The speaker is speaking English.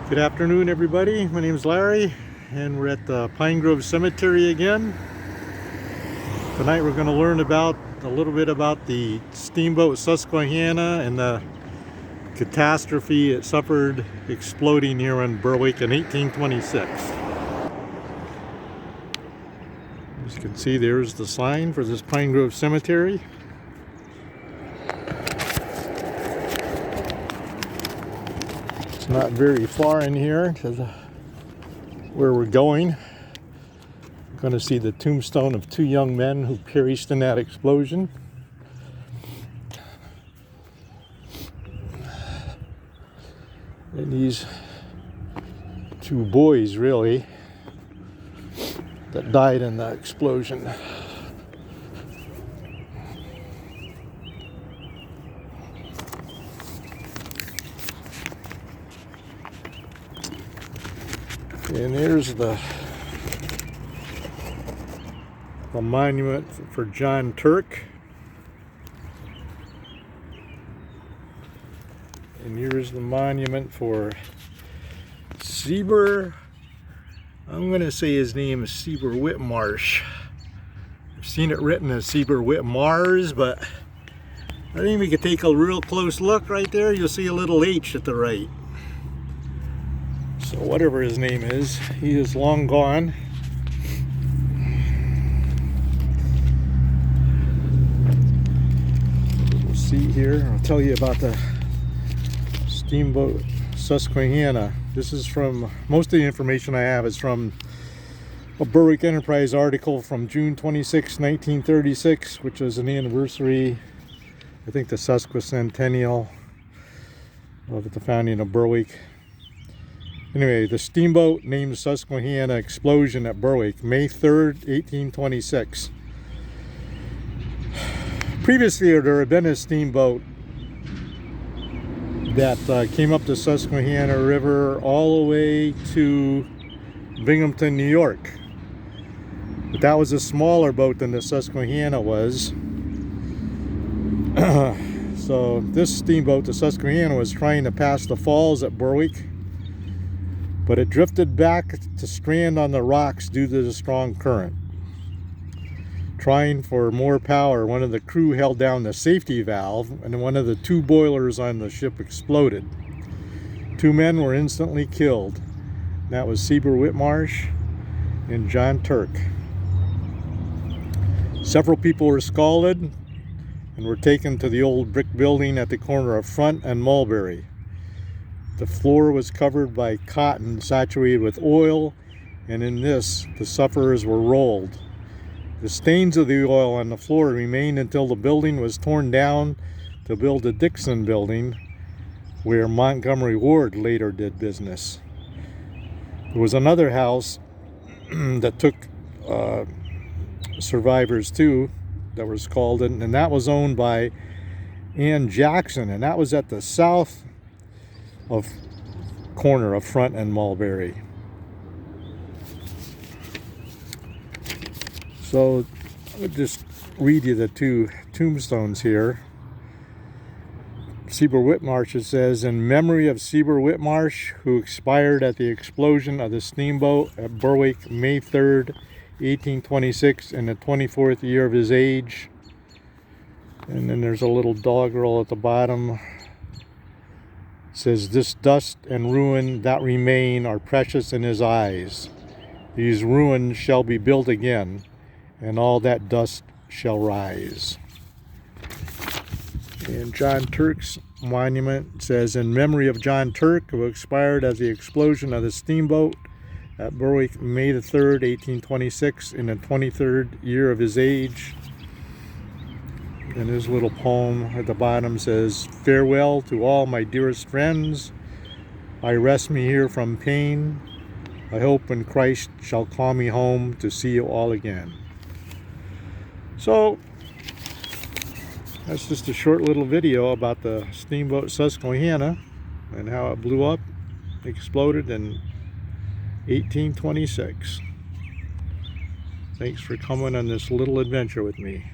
Good afternoon, everybody. My name is Larry, and we're at the Pine Grove Cemetery again. Tonight we're going to learn about a little bit about the steamboat Susquehanna and the catastrophe it suffered exploding here in Berwick in 1826. As you can see, there's the sign for this Pine Grove Cemetery. Not very far in here to where we're going. We're going to see the tombstone of two young men who perished in that explosion. And these two boys, really, that died in the explosion. And here's the monument for John Turk. And here's the monument for Sieber. I'm going to say his name is Sieber Whitmarsh. I've seen it written as Sieber Whitmars, but I think we could take a real close look right there. You'll see a little H at the right. So whatever his name is, he is long gone. We'll see here. I'll tell you about the steamboat Susquehanna. This is from, most of the information I have is from a Berwick Enterprise article from June 26, 1936, which was an anniversary, I think the Susquecentennial of the founding of Berwick. Anyway, the steamboat named Susquehanna explosion at Berwick, May 3rd, 1826. Previously, there had been a steamboat that came up the Susquehanna River all the way to Binghamton, New York. But that was a smaller boat than the Susquehanna was. So this steamboat, the Susquehanna, was trying to pass the falls at Berwick, but it drifted back to strand on the rocks due to the strong current. Trying for more power, one of the crew held down the safety valve, and one of the two boilers on the ship exploded. Two men were instantly killed. That was Sieber Whitmarsh and John Turk. Several people were scalded and were taken to the old brick building at the corner of Front and Mulberry. The floor was covered by cotton saturated with oil, and in this, the sufferers were rolled. The stains of the oil on the floor remained until the building was torn down to build the Dixon building, where Montgomery Ward later did business. There was another house that took survivors too, that was called, and that was owned by Ann Jackson, and that was at the south of corner of Front and Mulberry. So I'll just read you the two tombstones here. Sieber Whitmarsh, it says, in memory of Sieber Whitmarsh, who expired at the explosion of the steamboat at Berwick, May 3rd, 1826, in the 24th year of his age. And then there's a little doggerel at the bottom. Says, this dust and ruin that remain are precious in his eyes. These ruins shall be built again, and all that dust shall rise. And John Turk's monument says, in memory of John Turk, who expired at the explosion of the steamboat at Berwick, May the 3rd, 1826, in the 23rd year of his age. And his little poem at the bottom says, farewell to all my dearest friends. I rest me here from pain. I hope when Christ shall call me home to see you all again. So, that's just a short little video about the steamboat Susquehanna and how it blew up, exploded in 1826. Thanks for coming on this little adventure with me.